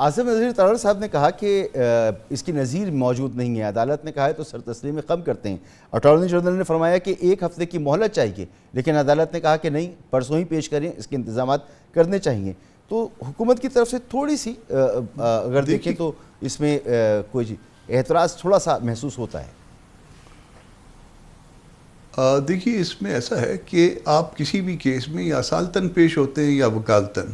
آصف نظیر طرار صاحب نے کہا کہ اس کی نظیر موجود نہیں ہے، عدالت نے کہا ہے تو سر تسلیم کم کرتے ہیں. اٹارنی جنرل نے فرمایا کہ 1 ہفتے کی مہلت چاہیے، لیکن عدالت نے کہا کہ نہیں، پرسوں ہی پیش کریں، اس کے انتظامات کرنے چاہیے. تو حکومت کی طرف سے تھوڑی سی اگر دیکھیں تو اس میں کوئی اعتراض تھوڑا سا محسوس ہوتا ہے. دیکھیے اس میں ایسا ہے کہ آپ کسی بھی کیس میں یا اصالتاً پیش ہوتے ہیں یا وکالتاً.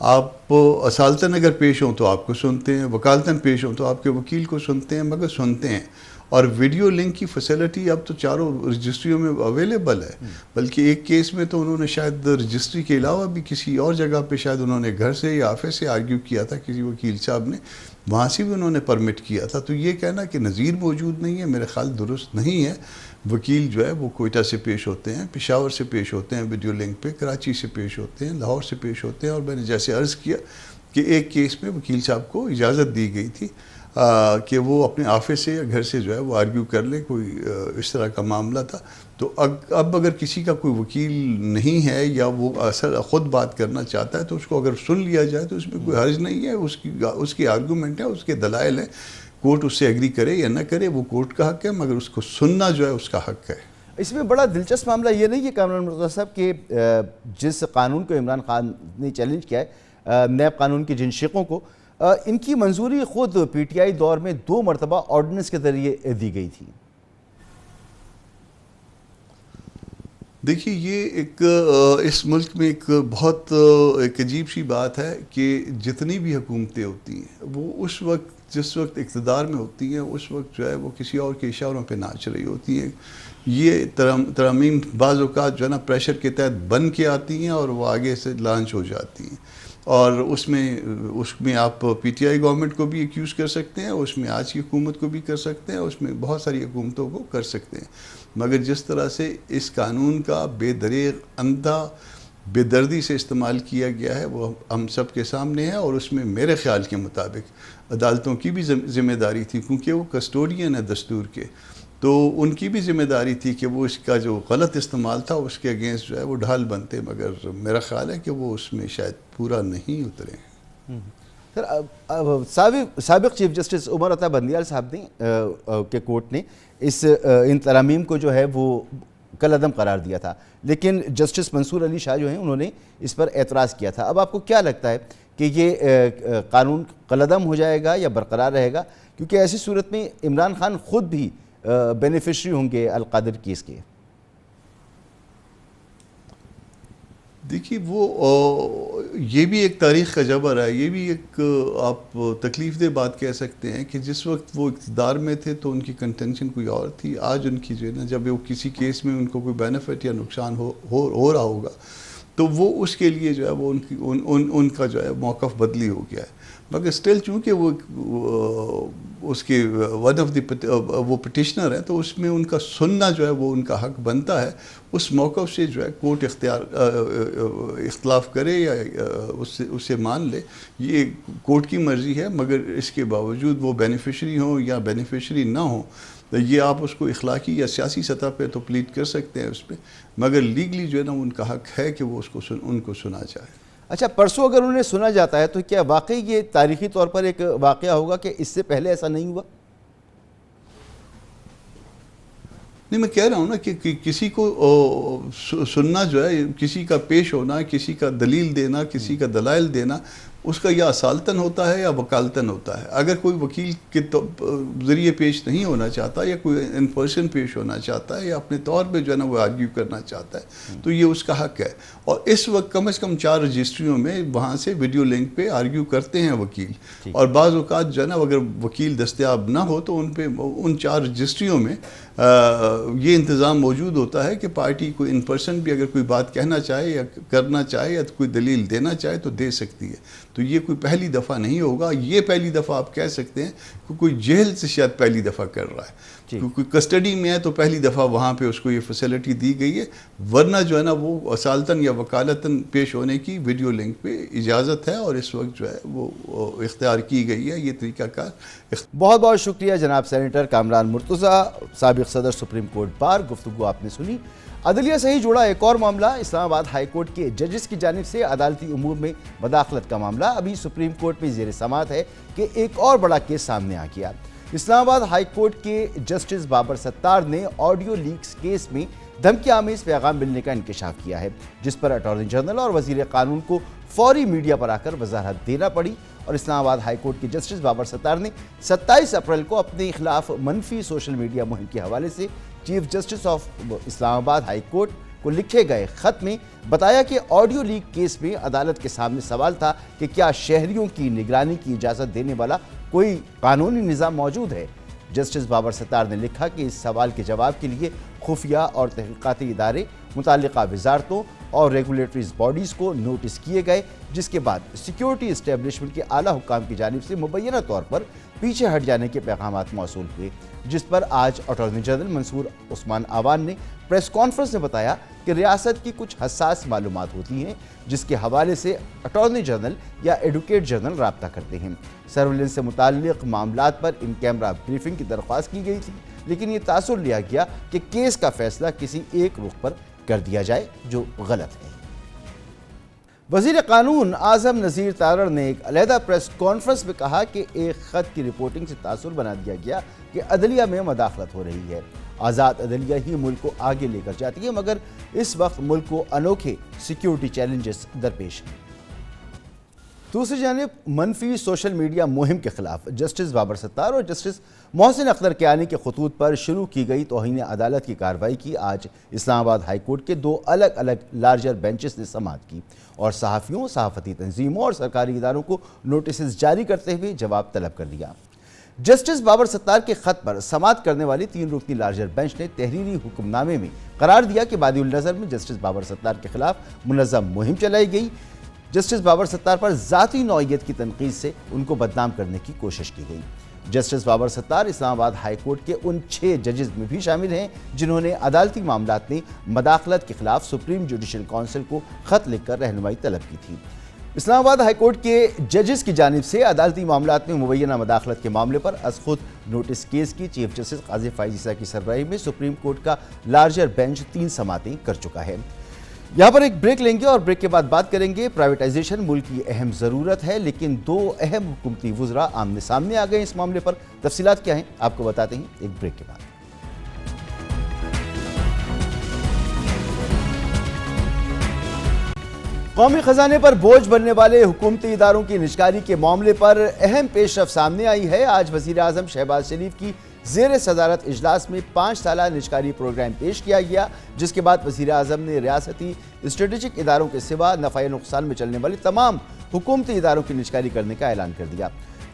آپ اصالتاً اگر پیش ہوں تو آپ کو سنتے ہیں، وکالتاً پیش ہوں تو آپ کے وکیل کو سنتے ہیں، مگر سنتے ہیں. اور ویڈیو لنک کی فیسلٹی اب تو چاروں رجسٹریوں میں اویلیبل ہے. بلکہ ایک کیس میں تو انہوں نے شاید رجسٹری کے علاوہ بھی کسی اور جگہ پہ شاید انہوں نے گھر سے یا آفس سے آرگیو کیا تھا، کسی وکیل صاحب نے وہاں سے بھی انہوں نے پرمٹ کیا تھا. تو یہ کہنا کہ نظیر موجود نہیں ہے میرے خیال درست نہیں ہے. وکیل جو ہے وہ کوئٹہ سے پیش ہوتے ہیں، پشاور سے پیش ہوتے ہیں ویڈیو لنک پہ، کراچی سے پیش ہوتے ہیں، لاہور سے پیش ہوتے ہیں. اور میں نے جیسے عرض کیا کہ ایک کیس میں وکیل صاحب کو اجازت دی گئی تھی کہ وہ اپنے آفس سے یا گھر سے جو ہے وہ آرگیو کر لے، کوئی اس طرح کا معاملہ تھا. تو اب اگر کسی کا کوئی وکیل نہیں ہے یا وہ خود بات کرنا چاہتا ہے تو اس کو اگر سن لیا جائے تو اس میں کوئی حرج نہیں ہے. اس کی آرگومنٹ ہے، اس کے دلائل ہیں. کورٹ اس سے ایگری کرے یا نہ کرے وہ کورٹ کا حق ہے، مگر اس کو سننا جو ہے اس کا حق ہے. اس میں بڑا دلچسپ معاملہ یہ نہیں ہے کامران مرتضیٰ صاحب کہ جس قانون کو عمران خان نے چیلنج کیا ہے، نیب قانون کے جن شقوں کو، ان کی منظوری خود پی ٹی آئی دور میں 2 مرتبہ آرڈیننس کے ذریعے دی گئی تھی. دیکھیے یہ ایک اس ملک میں ایک بہت ایک عجیب سی بات ہے کہ جتنی بھی حکومتیں ہوتی ہیں وہ جس وقت اقتدار میں ہوتی ہیں اس وقت جو ہے وہ کسی اور کے اشاروں پہ ناچ رہی ہوتی ہیں. یہ ترامیم بعض اوقات جو ہے نا پریشر کے تحت بن کے آتی ہیں اور وہ آگے سے لانچ ہو جاتی ہیں. اور اس میں آپ پی ٹی آئی گورنمنٹ کو بھی ایکیوز کر سکتے ہیں، اس میں آج کی حکومت کو بھی کر سکتے ہیں، اس میں بہت ساری حکومتوں کو کر سکتے ہیں. مگر جس طرح سے اس قانون کا بے دریغ اندھا بے دردی سے استعمال کیا گیا ہے وہ ہم سب کے سامنے ہے. اور اس میں میرے خیال کے مطابق عدالتوں کی بھی ذمہ داری تھی، کیونکہ وہ کسٹوڈین ہے دستور کے، تو ان کی بھی ذمہ داری تھی کہ وہ اس کا جو غلط استعمال تھا اس کے اگینسٹ جو ہے وہ ڈھال بنتے. مگر میرا خیال ہے کہ وہ اس میں شاید پورا نہیں اترے. سر سابق چیف جسٹس عمر عطا بندیال صاحب نے کہ کورٹ نے ان ترامیم کو جو ہے وہ کالعدم قرار دیا تھا، لیکن جسٹس منصور علی شاہ جو ہیں انہوں نے اس پر اعتراض کیا تھا. اب آپ کو کیا لگتا ہے کہ یہ قانون کالعدم ہو جائے گا یا برقرار رہے گا؟ کیونکہ ایسی صورت میں عمران خان خود بھی بینیفیشری ہوں گے القادر کیس کے. دیکھیے وہ یہ بھی ایک تاریخ کا جبر ہے، یہ بھی ایک آپ تکلیف دہ بات کہہ سکتے ہیں کہ جس وقت وہ اقتدار میں تھے تو ان کی کنٹینشن کوئی اور تھی. آج ان کی جو ہے نا جب وہ کسی کیس میں ان کو کوئی بینیفٹ یا نقصان ہو رہا ہوگا تو وہ اس کے لیے جو ہے وہ ان کا جو ہے موقف بدلی ہو گیا ہے. مگر اسٹل چونکہ وہ اس کے ون آف دی وہ پٹیشنر ہیں تو اس میں ان کا سننا جو ہے وہ ان کا حق بنتا ہے. اس موقف سے جو ہے کورٹ اختلاف کرے یا اسے مان لے، یہ کورٹ کی مرضی ہے. مگر اس کے باوجود وہ بینیفیشری ہوں یا بینیفیشری نہ ہوں، یہ آپ اس کو اخلاقی یا سیاسی سطح پہ تو پلیٹ کر سکتے ہیں اس پہ، مگر لیگلی جو ہے نا ان کا حق ہے کہ وہ ان کو سنا جائے. اچھا، پرسوں اگر انہیں سنا جاتا ہے تو کیا واقعی یہ تاریخی طور پر ایک واقعہ ہوگا کہ اس سے پہلے ایسا نہیں ہوا؟ نہیں، میں کہہ رہا ہوں نا کہ کسی کو سننا جو ہے، کسی کا پیش ہونا، کسی کا دلیل دینا، کسی کا دلائل دینا، اس کا یا اصالتاً ہوتا ہے یا وکالتاً ہوتا ہے. اگر کوئی وکیل کے ذریعے پیش نہیں ہونا چاہتا یا کوئی ان پرسن پیش ہونا چاہتا ہے یا اپنے طور پہ جو ہے نا وہ آرگیو کرنا چاہتا ہے تو یہ اس کا حق ہے. اور اس وقت کم از کم 4 رجسٹریوں میں وہاں سے ویڈیو لنک پہ آرگیو کرتے ہیں وکیل. اور بعض اوقات جو ہے نا اگر وکیل دستیاب نہ ہو تو ان 4 رجسٹریوں میں یہ انتظام موجود ہوتا ہے کہ پارٹی کو ان پرسن بھی اگر کوئی بات کہنا چاہے یا کرنا چاہے یا کوئی دلیل دینا چاہے تو دے سکتی ہے. تو یہ کوئی پہلی دفعہ نہیں ہوگا. یہ پہلی دفعہ آپ کہہ سکتے ہیں کہ کوئی جیل سے شاید پہلی دفعہ کر رہا ہے. کوئی کسٹڈی میں ہے تو پہلی دفعہ وہاں پہ اس کو یہ فیسلٹی دی گئی ہے، ورنہ جو ہے نا وہ اصالتاً یا وکالتاً پیش ہونے کی ویڈیو لنک پہ اجازت ہے، اور اس وقت جو ہے وہ اختیار کی گئی ہے یہ طریقہ کار۔ بہت بہت شکریہ جناب سینیٹر کامران مرتضیٰ، سابق صدر سپریم کورٹ بار۔ گفتگو آپ نے سنی۔ عدلیہ سے ہی جڑا ایک اور معاملہ، اسلام آباد ہائی کورٹ کے ججز کی جانب سے عدالتی امور میں مداخلت کا معاملہ ابھی سپریم کورٹ میں زیر سماعت ہے کہ ایک اور بڑا کیس سامنے آ گیا۔ اسلام آباد ہائی کورٹ کے جسٹس بابر ستار نے آڈیو لیکس کیس میں دھمکی آمیز پیغام ملنے کا انکشاف کیا ہے، جس پر اٹارنی جنرل اور وزیر قانون کو فوری میڈیا پر آ کر وضاحت دینا پڑی، اور اسلام آباد ہائی کورٹ کے جسٹس بابر ستار نے 27 اپریل کو اپنے خلاف منفی سوشل میڈیا مہم کے حوالے سے چیف جسٹس آف اسلام آباد ہائی کورٹ کو لکھے گئے خط میں بتایا کہ آڈیو لیک کیس میں عدالت کے سامنے سوال تھا کہ کیا شہریوں کی نگرانی کی اجازت دینے والا کوئی قانونی نظام موجود ہے۔ جسٹس بابر ستار نے لکھا کہ اس سوال کے جواب کے لیے خفیہ اور تحقیقاتی ادارے، متعلقہ وزارتوں اور ریگولیٹریز باڈیز کو نوٹس کیے گئے، جس کے بعد سیکیورٹی اسٹیبلشمنٹ کے اعلیٰ حکام کی جانب سے مبینہ طور پر پیچھے ہٹ جانے کے پیغامات موصول ہوئے، جس پر آج اٹارنی جنرل منصور عثمان آوان نے پریس کانفرنس میں بتایا کہ ریاست کی کچھ حساس معلومات ہوتی ہیں جس کے حوالے سے اٹارنی جنرل یا ایڈوکیٹ جنرل رابطہ کرتے ہیں۔ سرویلنس سے متعلق معاملات پر ان کیمرہ بریفنگ کی درخواست کی گئی تھی، لیکن یہ تاثر لیا گیا کہ کیس کا فیصلہ کسی ایک رخ پر کر دیا جائے، جو غلط ہے۔ وزیر قانون اعظم نذیر تارڑ نے ایک علیحدہ پریس کانفرنس میں کہا کہ ایک خط کی رپورٹنگ سے تاثر بنا دیا گیا کہ عدلیہ میں مداخلت ہو رہی ہے۔ آزاد عدلیہ ہی ملک کو آگے لے کر جاتی ہے، مگر اس وقت ملک کو انوکھے سیکیورٹی چیلنجز درپیش ہیں۔ دوسری جانب منفی سوشل میڈیا مہم کے خلاف جسٹس بابر ستار اور جسٹس محسن اختر کیانی کے خطوط پر شروع کی گئی توہین عدالت کی کارروائی کی آج اسلام آباد ہائی کورٹ کے دو الگ الگ لارجر بینچز نے سماعت کی، اور صحافیوں، صحافتی تنظیموں اور سرکاری اداروں کو نوٹسز جاری کرتے ہوئے جواب طلب کر دیا۔ جسٹس بابر ستار کے خط پر سماعت کرنے والی 3 رکنی لارجر بینچ نے تحریری حکم نامے میں قرار دیا کہ بادی النظر میں جسٹس بابر ستار کے خلاف منظم مہم چلائی گئی، جسٹس بابر ستار پر ذاتی نوعیت کی تنقید سے ان کو بدنام کرنے کی کوشش کی گئی۔ جسٹس بابر ستار اسلام آباد ہائی کورٹ کے ان 6 ججز میں بھی شامل ہیں جنہوں نے عدالتی معاملات میں مداخلت کے خلاف سپریم جوڈیشل کونسل کو خط لکھ کر رہنمائی طلب کی تھی۔ اسلام آباد ہائی کورٹ کے ججز کی جانب سے عدالتی معاملات میں مبینہ مداخلت کے معاملے پر از خود نوٹس کیس کی چیف جسٹس قاضی فائز عیسیٰ کی سربراہی میں سپریم کورٹ کا لارجر بینچ 3 سماعتیں کر چکا ہے۔ یہاں پر ایک بریک لیں گے اور بریک کے بعد بات کریں گے پرائیویٹائزیشن ملک کی اہم ضرورت ہے، لیکن 2 اہم حکومتی وزراء آمنے سامنے آ گئے اس معاملے پر۔ تفصیلات کیا ہیں آپ کو بتاتے ہیں ایک بریک کے بعد۔ قومی خزانے پر بوجھ بننے والے حکومتی اداروں کی نجکاری کے معاملے پر اہم پیش رفت سامنے آئی ہے۔ آج وزیر اعظم شہباز شریف کی زیر صدارت اجلاس میں 5 سالہ نجکاری پروگرام پیش کیا گیا، جس کے بعد وزیر اعظم نے ریاستی اسٹریٹجک اداروں کے سوا نفع نقصان میں چلنے والی تمام حکومتی اداروں کی نجکاری کرنے کا اعلان کر دیا۔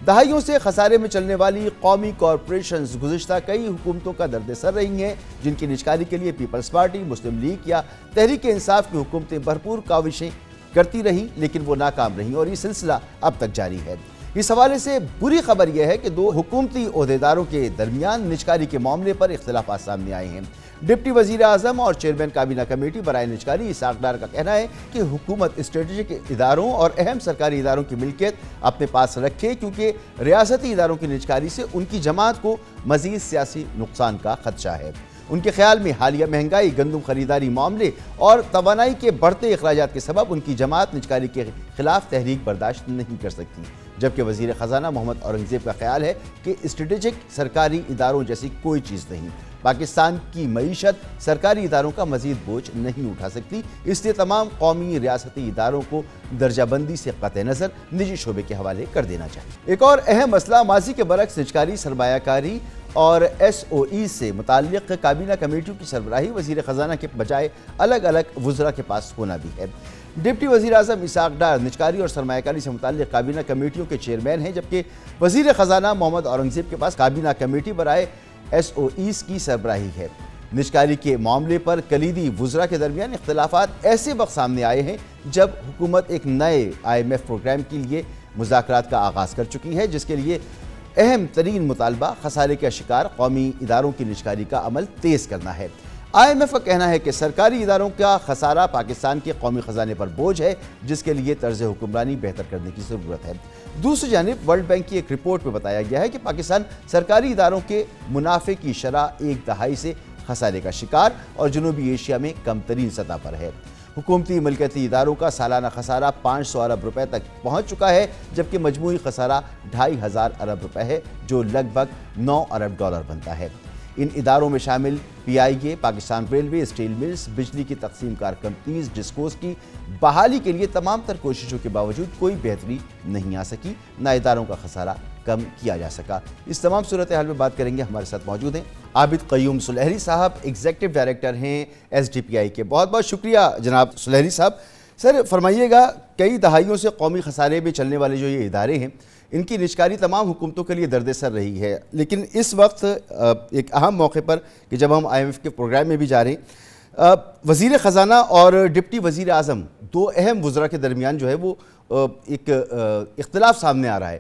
دہائیوں سے خسارے میں چلنے والی قومی کارپوریشنز گزشتہ کئی حکومتوں کا درد سر رہی ہیں، جن کی نجکاری کے لیے پیپلز پارٹی، مسلم لیگ یا تحریک انصاف کی حکومتیں بھرپور کاوشیں کرتی رہیں، لیکن وہ ناکام رہیں، اور یہ سلسلہ اب تک جاری ہے۔ اس حوالے سے بری خبر یہ ہے کہ 2 حکومتی عہدیداروں کے درمیان نجکاری کے معاملے پر اختلافات سامنے آئے ہیں۔ ڈپٹی وزیر اعظم اور چیئرمین کابینہ کمیٹی برائے نجکاری اسحاق ڈار کا کہنا ہے کہ حکومت اسٹریٹجک اداروں اور اہم سرکاری اداروں کی ملکیت اپنے پاس رکھے، کیونکہ ریاستی اداروں کی نجکاری سے ان کی جماعت کو مزید سیاسی نقصان کا خدشہ ہے۔ ان کے خیال میں حالیہ مہنگائی، گندم خریداری معاملے اور توانائی کے بڑھتے اخراجات کے سبب ان کی جماعت نجکاری کے خلاف تحریک برداشت نہیں کر سکتی، جبکہ وزیر خزانہ محمد اورنگزیب کا خیال ہے کہ اسٹریٹجک سرکاری اداروں جیسی کوئی چیز نہیں۔ پاکستان کی معیشت سرکاری اداروں کا مزید بوجھ نہیں اٹھا سکتی، اس لیے تمام قومی ریاستی اداروں کو درجہ بندی سے قطع نظر نجی شعبے کے حوالے کر دینا چاہیے۔ ایک اور اہم مسئلہ ماضی کے برعکس نجکاری، سرمایہ کاری اور ایس او ای سے متعلق کابینہ کمیٹیوں کی سربراہی وزیر خزانہ کے بجائے الگ الگ وزراء کے پاس ہونا بھی ہے۔ ڈپٹی وزیر اعظم اسحاق ڈار نجکاری اور سرمایہ کاری سے متعلق کابینہ کمیٹیوں کے چیئرمین ہیں، جبکہ وزیر خزانہ محمد اورنگزیب کے پاس کابینہ کمیٹی برائے ایس او ایز کی سربراہی ہے۔ نجکاری کے معاملے پر کلیدی وزراء کے درمیان اختلافات ایسے وقت سامنے آئے ہیں جب حکومت ایک نئے IMF پروگرام کے لیے مذاکرات کا آغاز کر چکی ہے، جس کے لیے اہم ترین مطالبہ خسارے کا شکار قومی اداروں کی نجکاری کا عمل تیز کرنا ہے۔ IMF کا کہنا ہے کہ سرکاری اداروں کا خسارہ پاکستان کے قومی خزانے پر بوجھ ہے، جس کے لیے طرز حکمرانی بہتر کرنے کی ضرورت ہے۔ دوسری جانب ورلڈ بینک کی ایک رپورٹ میں بتایا گیا ہے کہ پاکستان سرکاری اداروں کے منافع کی شرح ایک دہائی سے خسارے کا شکار اور جنوبی ایشیا میں کم ترین سطح پر ہے۔ حکومتی ملکیتی اداروں کا سالانہ خسارہ 500 ارب روپے تک پہنچ چکا ہے، جبکہ مجموعی خسارہ 2500 ارب روپے ہے، جو لگ بھگ 9 ارب ڈالر بنتا ہے۔ ان اداروں میں شامل PIA، Pakistan railway, steel mills, بجلی کی تقسیم کار کمپنیز، ڈسکوز کی بحالی کے لیے تمام تر کوششوں کے باوجود کوئی بہتری نہیں آ سکی، نہ اداروں کا خسارہ کم کیا جا سکا۔ اس تمام صورتحال میں بات کریں گے، ہمارے ساتھ موجود ہیں عابد قیوم سلیہری صاحب، ایگزیکٹو ڈائریکٹر ہیں SDPI کے۔ بہت بہت شکریہ جناب سلیہری صاحب۔ سر فرمائیے گا، کئی دہائیوں سے قومی خسارے میں چلنے والے جو یہ ادارے ہیں، ان کی نجکاری تمام حکومتوں کے لیے درد سر رہی ہے، لیکن اس وقت ایک اہم موقع پر کہ جب ہم IMF کے پروگرام میں بھی جا رہے ہیں، وزیر خزانہ اور ڈپٹی وزیر اعظم دو اہم وزراء کے درمیان جو ہے وہ ایک اختلاف سامنے آ رہا ہے۔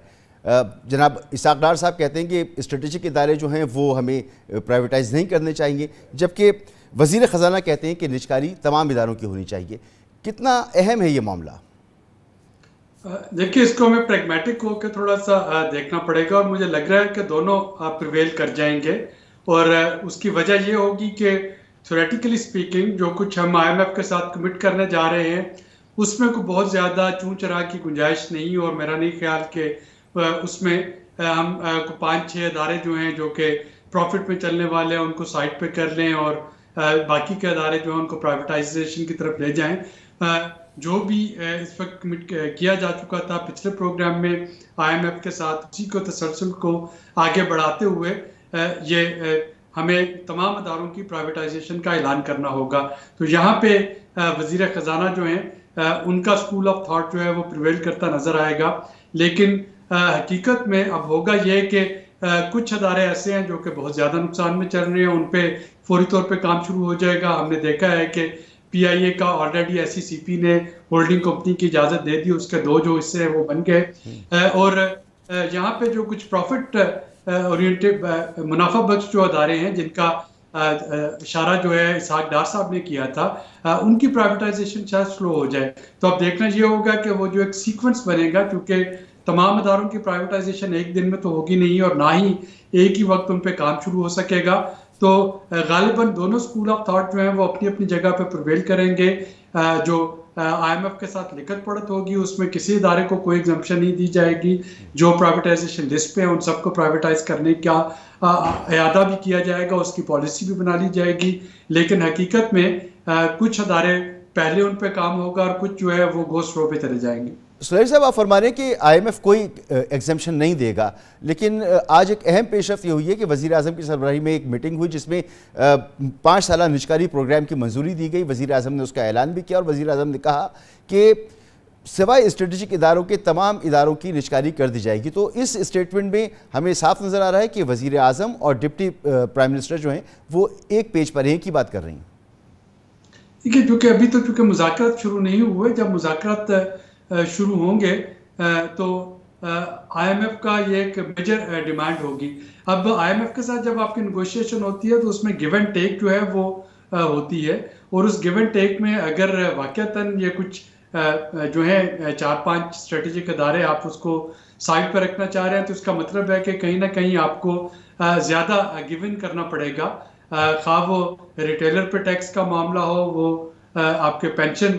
جناب اسحاق ڈار صاحب کہتے ہیں کہ اسٹریٹجک ادارے جو ہیں وہ ہمیں پرائیویٹائز نہیں کرنے چاہیے، جبکہ وزیر خزانہ کہتے ہیں کہ نجکاری تمام اداروں کی ہونی چاہیے۔ کتنا اہم ہے یہ معاملہ؟ دیکھیے، اس کو ہمیں پریگمیٹک ہو کے تھوڑا سا دیکھنا پڑے گا، اور مجھے لگ رہا ہے کہ دونوں پریویل کر جائیں گے، اور اس کی وجہ یہ ہوگی کہ تھیوریٹیکلی سپیکنگ جو کچھ ہم IMF کے ساتھ کمٹ کرنے جا رہے ہیں اس میں کوئی بہت زیادہ چون چرا کی گنجائش نہیں، اور میرا نہیں خیال کہ اس میں ہم 5-6 ادارے جو ہیں جو کہ پروفٹ میں چلنے والے ہیں ان کو سائٹ پہ کر لیں، اور باقی کے ادارے جو ہیں ان کو پرائیویٹائزیشن کی طرف لے جائیں۔ جو بھی اس وقت کمٹ کیا جا چکا تھا پچھلے پروگرام میں IMF کے ساتھ، اسی کو تسلسل کو آگے بڑھاتے ہوئے یہ ہمیں تمام اداروں کی پرائیویٹائزیشن کا اعلان کرنا ہوگا۔ تو یہاں پہ وزیر خزانہ جو ہیں ان کا اسکول آف تھاٹ جو ہے وہ پریویل کرتا نظر آئے گا، لیکن حقیقت میں اب ہوگا یہ کہ کچھ ادارے ایسے ہیں جو کہ بہت زیادہ نقصان میں چل رہے ہیں، ان پہ فوری طور پہ کام شروع ہو جائے گا۔ ہم نے دیکھا ہے کہ PIA کا آلریڈی SECP نے ہولڈنگ کمپنی کی اجازت دے دی، اس کے 2 جو حصے ہیں وہ بن گئے، اور یہاں پہ جو کچھ پروفٹ اورینٹڈ منافع بخش جو ادارے ہیں جن کا اشارہ جو ہے اسحاق ڈار صاحب نے کیا تھا، ان کی پرائیویٹائزیشن شاید سلو ہو جائے۔ تو اب دیکھنا یہ ہوگا کہ وہ جو ایک سیکوینس بنے گا، کیونکہ تمام اداروں کی پرائیویٹائزیشن ایک دن میں تو ہوگی نہیں، اور نہ ہی ایک ہی وقت ان پہ کام شروع ہو سکے گا۔ تو غالباً دونوں اسکول آف تھاٹ جو ہیں وہ اپنی اپنی جگہ پہ پرویل کریں گے۔ جو IMF کے ساتھ لکھت پڑھت ہوگی اس میں کسی ادارے کو کوئی ایگزمپشن نہیں دی جائے گی، جو پرائیویٹائزیشن لسٹ پہ ہیں ان سب کو پرائیویٹائز کرنے کا اعادہ بھی کیا جائے گا، اس کی پالیسی بھی بنا لی جائے گی، لیکن حقیقت میں کچھ ادارے پہلے ان پہ کام ہوگا اور کچھ جو ہے وہ گو سلو پہ چلے جائیں گے۔ سلیہری صاحب، آپ فرما رہے ہیں کہ IMF کوئی ایگزمپشن نہیں دے گا، لیکن آج ایک اہم پیش رفت یہ ہوئی ہے کہ وزیر اعظم کی سربراہی میں ایک میٹنگ ہوئی جس میں 5 سالہ نجکاری پروگرام کی منظوری دی گئی۔ وزیر اعظم نے اس کا اعلان بھی کیا، اور وزیر اعظم نے کہا کہ سوائے اسٹریٹجک اداروں کے تمام اداروں کی نجکاری کر دی جائے گی۔ تو اس اسٹیٹمنٹ میں ہمیں صاف نظر آ رہا ہے کہ وزیر اعظم اور ڈپٹی پرائم منسٹر جو ہیں وہ ایک پیج پر ایک ہی بات کر رہی ہیں۔ دیکھیے، کیونکہ ابھی تو چونکہ مذاکرات شروع نہیں ہوئے، جب مذاکرات شروع ہوں گے تو IMF کا یہ ایک میجر ڈیمانڈ ہوگی۔ اب IMF کے ساتھ جب آپ کی نیگوشیشن ہوتی ہے تو اس میں گیو اینڈ ٹیک جو ہے وہ ہوتی ہے، اور اس گیو اینڈ ٹیک میں اگر واقعتاً یہ کچھ جو ہے 4-5 اسٹریٹجک ادارے آپ اس کو سائڈ پہ رکھنا چاہ رہے ہیں، تو اس کا مطلب ہے کہ کہیں نہ کہیں آپ کو زیادہ گیو ان کرنا پڑے گا، خواہ وہ ریٹیلر پہ ٹیکس کا معاملہ ہو، وہ آپ کے پینشن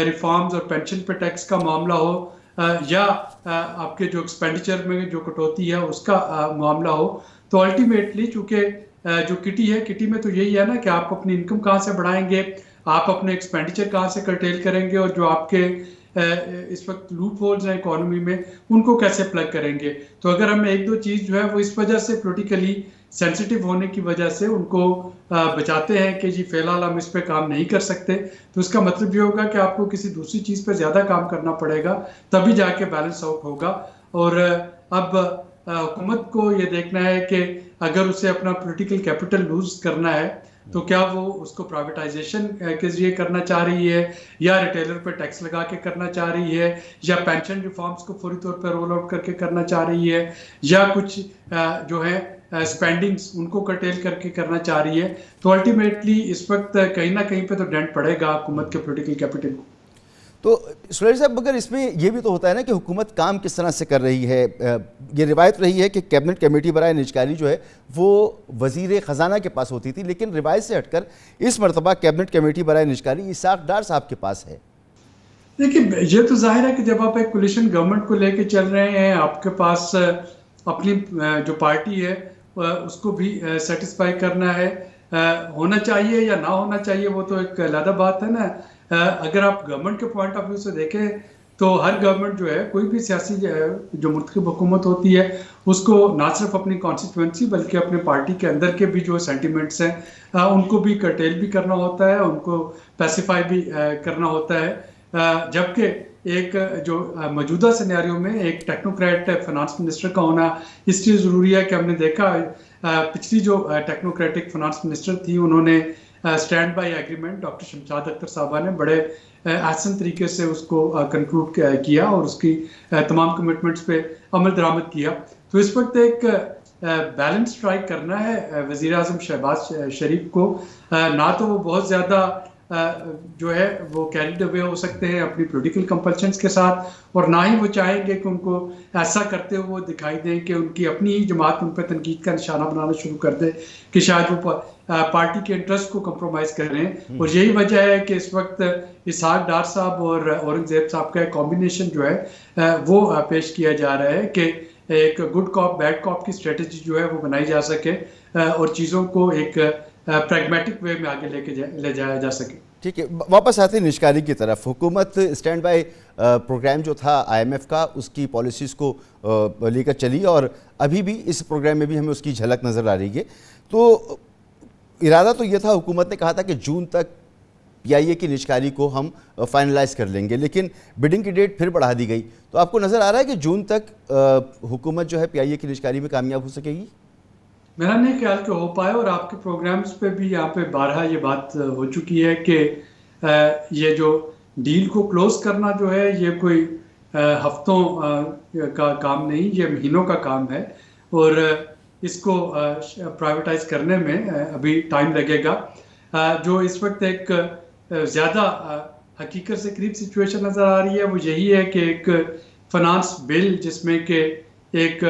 ریفارمز اور پینشن پہ ٹیکس کا معاملہ ہو، یا آپ کے جو ایکسپینڈیچر میں جو کٹوتی ہے اس کا معاملہ ہو۔ تو الٹیمیٹلی چونکہ جو کٹی ہے، کٹی میں تو یہی ہے نا کہ آپ اپنی انکم کہاں سے بڑھائیں گے، آپ اپنے ایکسپینڈیچر کہاں سے کرٹیل کریں گے، اور جو آپ کے اس وقت لوپ ہولز ہیں اکانومی میں ان کو کیسے پلگ کریں گے۔ تو اگر ہم 1-2 چیز جو ہے وہ اس وجہ سے پولیٹیکلی سینسیٹیو ہونے کی وجہ سے ان کو بچاتے ہیں کہ جی فی الحال ہم اس پہ کام نہیں کر سکتے، تو اس کا مطلب یہ ہوگا کہ آپ کو کسی دوسری چیز پہ زیادہ کام کرنا پڑے گا، تبھی جا کے بیلنس آؤٹ ہوگا۔ اور اب حکومت کو یہ دیکھنا ہے کہ اگر اسے اپنا پولیٹیکل کیپٹل لوز کرنا ہے تو کیا وہ اس کو پرائیویٹائزیشن کے ذریعے کرنا چاہ رہی ہے یا ریٹیلر پہ ٹیکس لگا کے کرنا چاہ رہی ہے یا پینشن ریفارمز کو فوری طور پہ رول آؤٹ کر کے کرنا چاہ رہی ہے یا کچھ جو ہے اسپینڈنگز ان کو کرٹیل کر کے کرنا چاہ رہی ہے. تو الٹیمیٹلی اس وقت کہیں نہ کہیں پہ تو ڈینٹ پڑے گا حکومت کے پولیٹیکل کیپٹل کو. تو سلیری صاحب مگر اس میں یہ بھی تو ہوتا ہے نا کہ حکومت کام کس طرح سے کر رہی ہے. یہ روایت رہی ہے کہ کیبنٹ کمیٹی برائے نجکاری جو ہے وہ وزیر خزانہ کے پاس ہوتی تھی، لیکن روایت سے ہٹ کر اس مرتبہ کیبنٹ کمیٹی برائے نجکاری اسحاق ڈار صاحب کے پاس ہے. دیکھیے یہ تو ظاہر ہے کہ جب آپ ایک کولیشن گورنمنٹ کو لے کے چل رہے ہیں، آپ کے پاس اپنی جو پارٹی ہے اس کو بھی سیٹسفائی کرنا ہے. ہونا چاہیے یا نہ ہونا چاہیے وہ تو ایک علیحدہ بات ہے نا. اگر آپ گورنمنٹ کے پوائنٹ آف ویو سے دیکھیں تو ہر گورنمنٹ جو ہے، کوئی بھی سیاسی جو منتخب حکومت ہوتی ہے، اس کو نہ صرف اپنی کانسٹیٹوئنسی بلکہ اپنے پارٹی کے اندر کے بھی جو سینٹیمنٹس ہیں ان کو بھی کرٹیل بھی کرنا ہوتا ہے، ان کو پیسیفائی بھی کرنا ہوتا ہے. جبکہ ایک جو موجودہ سینیریو میں ایک ٹیکنوکریٹ فنانس منسٹر کا ہونا اس لیے ضروری ہے کہ ہم نے دیکھا پچھلی جو ٹیکنوکریٹک فنانس منسٹر تھی، انہوں نے stand by agreement doctor Shamshad Akhtar صاحبہ نے بڑے احسن طریقے سے اس کو کنکلوڈ کیا اور اس کی تمام کمٹمنٹس پہ عمل درآمد کیا. تو اس وقت ایک بیلنس اسٹرائک کرنا ہے وزیر اعظم شہباز شریف کو. نہ تو وہ بہت زیادہ جو ہے وہ کیریڈ اوے ہو سکتے ہیں اپنی پولیٹیکل کمپلشنز کے ساتھ، اور نہ ہی وہ چاہیں گے کہ ان کو ایسا کرتے ہوئے دکھائی دیں کہ ان کی اپنی ہی جماعت ان پہ تنقید کا نشانہ بنانا شروع کر دے کہ شاید وہ پارٹی کے انٹرسٹ کو کمپرومائز کر رہے ہیں. اور یہی وجہ ہے کہ اس وقت اسحاق ڈار صاحب اور اورنگزیب صاحب کا ایک کمبینیشن جو ہے وہ پیش کیا جا رہا ہے کہ ایک گڈ کاپ بیڈ کاپ کی اسٹریٹجی جو ہے وہ بنائی جا سکے اور چیزوں کو ایک پریگمیٹک وے میں آگے لے جایا جا سکے. ٹھیک ہے، واپس آتے ہیں نجکاری کی طرف. حکومت اسٹینڈ بائی پروگرام جو تھا IMF کا، اس کی پالیسیز کو لے کر چلی اور ابھی بھی اس پروگرام میں بھی ہمیں اس کی جھلک نظر آ رہی ہے. تو ارادہ تو یہ تھا، حکومت نے کہا تھا کہ جون تک PIA کی نجکاری کو ہم فائنلائز کر لیں گے، لیکن بڈنگ کی ڈیٹ پھر بڑھا دی گئی. تو آپ کو نظر آ رہا ہے کہ جون تک حکومت جو ہے PIA کی نجکاری میں کامیاب ہو سکے گی؟ میرا نہیں خیال کہ ہو پائے، اور آپ کے پروگرامز پہ بھی یہاں پہ بارہا یہ بات ہو چکی ہے کہ یہ جو ڈیل کو کلوز کرنا جو ہے یہ کوئی ہفتوں کا کام نہیں، یہ مہینوں کا کام ہے، اور اس کو پرائیویٹائز کرنے میں ابھی ٹائم لگے گا. جو اس وقت ایک زیادہ حقیقت سے قریب سچویشن نظر آ رہی ہے وہ یہی ہے کہ ایک فنانس بل جس میں کہ ایک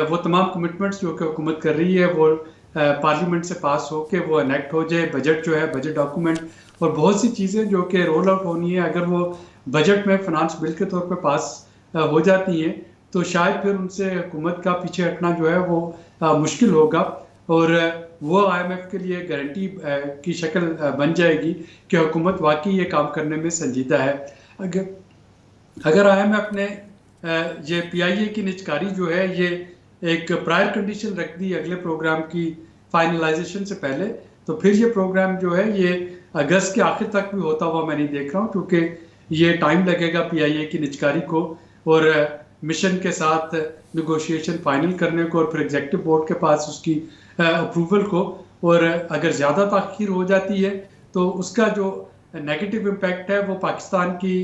وہ تمام کمٹمنٹس جو کہ حکومت کر رہی ہے وہ پارلیمنٹ سے پاس ہو کے وہ انیکٹ ہو جائے. بجٹ جو ہے، بجٹ ڈاکومنٹ اور بہت سی چیزیں جو کہ رول آؤٹ ہونی ہے، اگر وہ بجٹ میں فنانس بل کے طور پہ پاس ہو جاتی ہیں تو شاید پھر ان سے حکومت کا پیچھے ہٹنا جو ہے وہ مشکل ہوگا، اور وہ IMF کے لیے گارنٹی کی شکل بن جائے گی کہ حکومت واقعی یہ کام کرنے میں سنجیدہ ہے. اگر IMF نے یہ PIA کی نجکاری جو ہے یہ ایک پرائر کنڈیشن رکھ دی اگلے پروگرام کی فائنلائزیشن سے پہلے، تو پھر یہ پروگرام جو ہے یہ اگست کے آخر تک بھی ہوتا ہوا میں نہیں دیکھ رہا ہوں، کیونکہ یہ ٹائم لگے گا PIA کی نجکاری کو اور مشن کے ساتھ نیگوشیشن فائنل کرنے کو اور پھر ایگزیکٹو بورڈ کے پاس اس کی اپروول کو. اور اگر زیادہ تاخیر ہو جاتی ہے تو اس کا جو نیگیٹو امپیکٹ ہے وہ پاکستان کی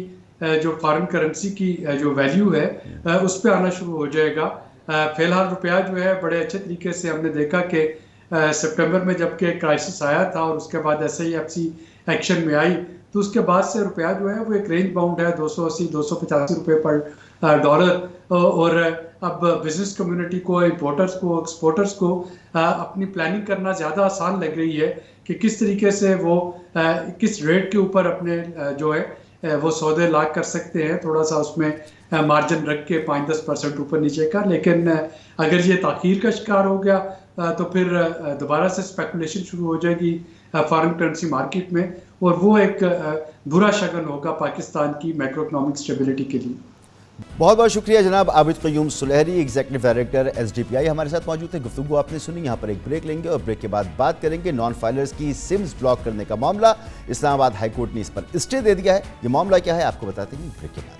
جو فارن کرنسی کی جو ویلیو ہے اس پہ آنا شروع ہو جائے گا. فی الحال روپیہ جو ہے بڑے اچھے طریقے سے ہم نے دیکھا کہ سپٹمبر میں جب کہ کرائسس آیا تھا اور اس کے بعد SIFC ایکشن میں آئی تو اس کے بعد سے روپیہ جو ہے وہ ایک رینج باؤنڈ ہے 280-285 روپے پر ڈالر. اور اب بزنس کمیونٹی کو، امپورٹرز کو، ایکسپورٹرز کو اپنی پلاننگ کرنا زیادہ آسان لگ رہی ہے کہ کس طریقے سے وہ کس ریٹ کے اوپر اپنے جو ہے وہ سودے لاک کر سکتے ہیں، تھوڑا سا اس میں مارجن رکھ کے 5-10% اوپر نیچے کا. لیکن اگر یہ تاخیر کا شکار ہو گیا تو پھر دوبارہ سے اسپیکولیشن شروع ہو جائے گی فارن کرنسی مارکیٹ میں، اور وہ ایک برا شگن ہوگا پاکستان کی میکرو اکنامک اسٹیبلٹی کے لیے. بہت بہت شکریہ جناب عابد قیوم سلیہری، ایگزیکٹو ڈائریکٹر SDPI ہمارے ساتھ موجود تھے. گفتگو آپ نے سنی. یہاں پر ایک بریک لیں گے اور بریک کے بعد بات کریں گے نان فائلرز کی سمز بلاک کرنے کا معاملہ. اسلام آباد ہائی کورٹ نے اس پر اسٹے دے دیا ہے. یہ معاملہ کیا ہے آپ کو بتاتے ہیں بریک کے بعد.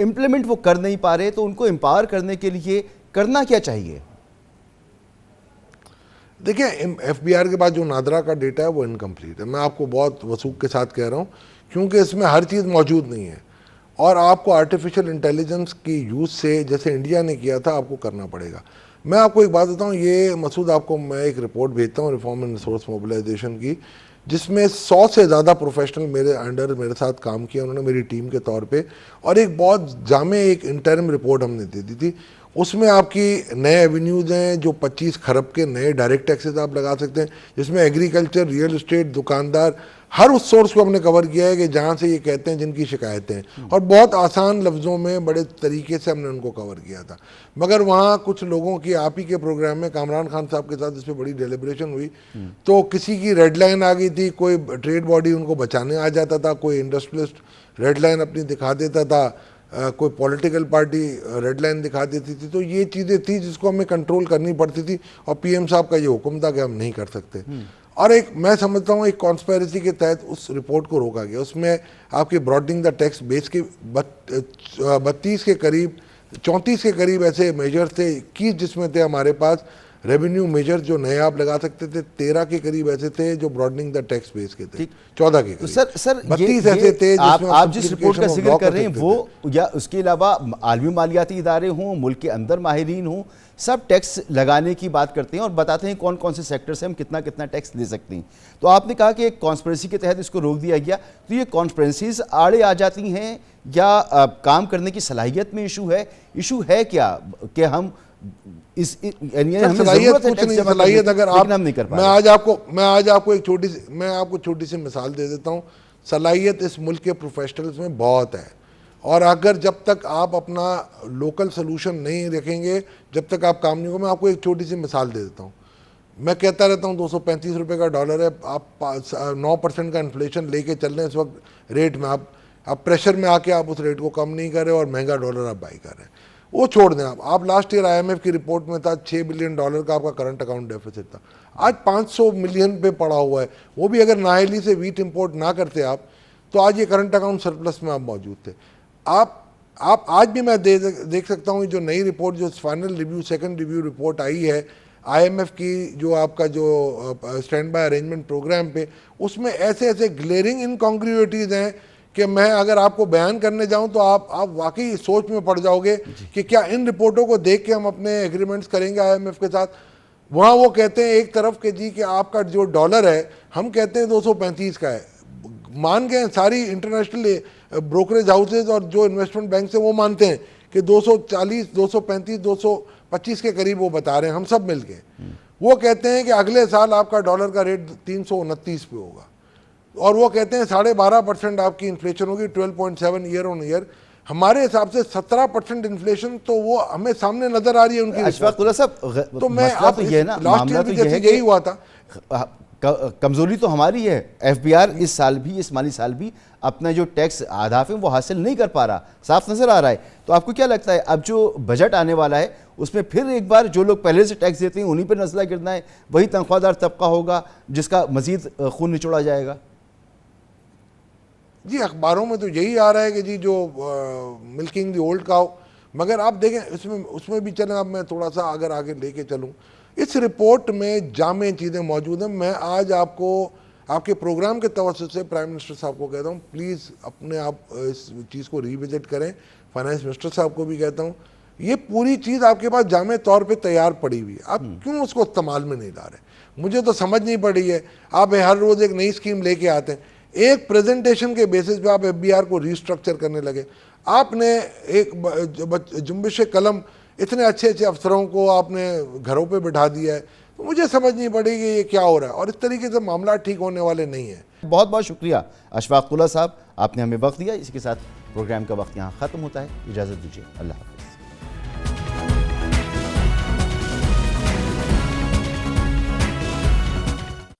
امپلیمنٹ وہ کر نہیں پا رہے، تو ان کو امپاور کرنے کے لیے کرنا کیا چاہیے؟ دیکھیں ایف بی آر کے بعد جو نادرا کا ڈیٹا ہے وہ انکمپلیٹ ہے، میں آپ کو بہت وثوق کے ساتھ کہہ رہا ہوں، کیونکہ اس میں ہر چیز موجود نہیں ہے، اور آپ کو آرٹیفیشل انٹیلیجنس کی یوز سے جیسے انڈیا نے کیا تھا آپ کو کرنا پڑے گا۔ میں آپ کو ایک بات بتاؤں، یہ مسعود آپ کو میں ایک رپورٹ بھیجتا ہوں ریفارم اینڈ ریسورس موبلائزیشن کی، جس میں 100 سے زیادہ پروفیشنل میرے ساتھ کام کیا انہوں نے میری ٹیم کے طور پہ، اور ایک بہت جامع ایک انٹرم رپورٹ ہم نے دے دی تھی۔ اس میں آپ کی نئے ایونیوز ہیں جو 25 خرب کے نئے ڈائریکٹ ٹیکسز آپ لگا سکتے ہیں، جس میں ایگریکلچر، ریئل اسٹیٹ، دکاندار، ہر اس سورس کو ہم نے کور کیا ہے کہ جہاں سے یہ کہتے ہیں جن کی شکایتیں ہیں، اور بہت آسان لفظوں میں بڑے طریقے سے ہم نے ان کو کور کیا تھا۔ مگر وہاں کچھ لوگوں کی آپ ہی کے پروگرام میں کامران خان صاحب کے ساتھ اس پہ بڑی ڈیلیبریشن ہوئی، تو کسی کی ریڈ لائن آ گئی تھی، کوئی ٹریڈ باڈی ان کو بچانے آ جاتا تھا، کوئی انڈسٹریلسٹ ریڈ لائن اپنی دکھا دیتا تھا، کوئی پولیٹیکل پارٹی ریڈ لائن دکھا دیتی تھی، تو یہ چیزیں تھی جس کو ہمیں کنٹرول کرنی پڑتی تھی، اور پی ایم صاحب کا یہ حکم تھا کہ ہم نہیں کر سکتے۔ اور ایک میں سمجھتا ہوں ایک کانسپیریسی کے تحت اس رپورٹ کو روکا گیا، اس میں آپ کے براڈنگ دا ٹیکس بیس کے 32 کے قریب 34 کے قریب ایسے میجر تھے، 21 جس میں تھے ہمارے پاس ریونیو میجر جو نئے آپ لگا سکتے تھے، 13 کے قریب ایسے تھے جو براڈنگ دا ٹیکس بیس کے تھے، 14 کے قریب، سر 32 ایسے تھے جس میں آپ جس رپورٹ کا ذکر کر رہے ہیں وہ، یا اس کے علاوہ عالمی مالیاتی ادارے ہوں، ملک کے اندر ماہرین ہوں، سب ٹیکس لگانے کی بات کرتے ہیں اور بتاتے ہیں کون کون سے سیکٹر سے ہم کتنا کتنا ٹیکس لے سکتے ہیں۔ تو آپ نے کہا کہ ایک کانسپریسی کے تحت اس کو روک دیا گیا، تو یہ کانسپریسیز آڑے آ جاتی ہیں یا کام کرنے کی صلاحیت میں ایشو ہے کیا کہ ہم اس صلاحیت اگر آپ میں آج آپ کو ایک چھوٹی سی مثال دے دیتا ہوں، صلاحیت اس ملک کے پروفیشنلز میں بہت ہے، اور اگر جب تک آپ اپنا لوکل سلوشن نہیں رکھیں گے، جب تک آپ کام نہیں ہوگا۔ میں آپ کو ایک چھوٹی سی مثال دے دیتا ہوں، میں کہتا رہتا ہوں 235 روپے کا ڈالر ہے، آپ 9% کا انفلیشن لے کے چل رہے ہیں اس وقت ریٹ میں، آپ پریشر میں آ کے آپ اس ریٹ کو کم نہیں کر رہے اور مہنگا ڈالر آپ بائی کر رہے ہیں، وہ چھوڑ دیں آپ لاسٹ ایئر IMF کی رپورٹ میں تھا $6 بلین کا آپ کا کرنٹ اکاؤنٹ ڈیفیسٹ تھا، آج 500 ملین پہ پڑا ہوا ہے، وہ بھی اگر نااہلی سے ویٹ امپورٹ نہ کرتے آپ تو آج یہ کرنٹ اکاؤنٹ سرپلس میں آپ موجود تھے۔ آپ آج بھی میں دیکھ سکتا ہوں جو نئی رپورٹ جو final review second review report آئی ہے IMF کی، جو آپ کا جو اسٹینڈ بائی ارینجمنٹ پروگرام پہ، اس میں ایسے گلیئرنگ انکانگریوٹیز ہیں کہ میں اگر آپ کو بیان کرنے جاؤں تو آپ واقعی سوچ میں پڑ جاؤ گے کہ کیا ان رپورٹوں کو دیکھ کے ہم اپنے ایگریمنٹس کریں گے IMF کے ساتھ۔ وہاں وہ کہتے ہیں ایک طرف کہ جی کہ آپ کا جو ڈالر ہے، ہم کہتے ہیں 235 کا ہے، مان گئے ساری انٹرنیشنل بروکریج ہاؤسز اور جو انویسٹمنٹ بینکس ہیں وہ مانتے ہیں کہ 240 235 225 کے قریب وہ بتا رہے ہیں، ہم سب مل کے وہ کہتے ہیں کہ اگلے سال آپ کا ڈالر کا ریٹ 329 پہ ہوگا، اور وہ کہتے ہیں 12.5% آپ کی انفلیشن ہوگی، 12.7 ایئر آن ایئر۔ ہمارے حساب سے 17% انفلیشن تو وہ ہمیں سامنے نظر آ رہی ہے ان کی۔ اشفاق اللہ صاحب، تو میں مسئلہ تو یہ ہے نا، معاملہ تو یہ ہے کہ یہی ہوا تھا، کمزوری تو ہماری ہے، FBR اس سال بھی، اس مالی سال بھی اپنا جو ٹیکس اہداف ہیں وہ حاصل نہیں کر پا رہا، صاف نظر آ رہا ہے۔ تو آپ کو کیا لگتا ہے اب جو بجٹ آنے والا ہے اس میں پھر ایک بار جو لوگ پہلے سے ٹیکس دیتے ہیں انہی پہ نزلہ گرنا ہے، وہی تنخواہ دار طبقہ ہوگا جس کا مزید خون نچوڑا جائے گا؟ جی اخباروں میں تو یہی آ رہا ہے کہ جی جو ملکنگ دی اولڈ کاؤ، مگر آپ دیکھیں اس میں بھی چلیں، اب میں تھوڑا سا اگر آگے لے کے چلوں، اس رپورٹ میں جامع چیزیں موجود ہیں۔ میں آج آپ کو آپ کے پروگرام کے توسط سے پرائم منسٹر صاحب کو کہتا ہوں پلیز اپنے آپ اس چیز کو ری وزٹ کریں، فائنانس منسٹر صاحب کو بھی کہتا ہوں، یہ پوری چیز آپ کے پاس جامع طور پہ تیار پڑی ہوئی ہے، آپ کیوں اس کو استعمال میں نہیں لا رہے؟ مجھے تو سمجھ نہیں پڑ رہی ہے۔ آپ ہر روز ایک نئی اسکیم لے کے آتے ہیں، ایک پریزنٹیشن کے بیسس پہ آپ FBR کو ریسٹرکچر کرنے لگے، آپ نے ایک جنبش قلم اتنے اچھے افسروں کو آپ نے گھروں پہ بٹھا دیا ہے، تو مجھے سمجھ نہیں پڑی کہ یہ کیا ہو رہا ہے، اور اس طریقے سے معاملات ٹھیک ہونے والے نہیں ہیں۔ بہت بہت شکریہ اشفاق اللہ صاحب، آپ نے ہمیں وقت دیا۔ اسی کے ساتھ پروگرام کا وقت یہاں ختم ہوتا ہے، اجازت دیجیے، اللہ حافظ۔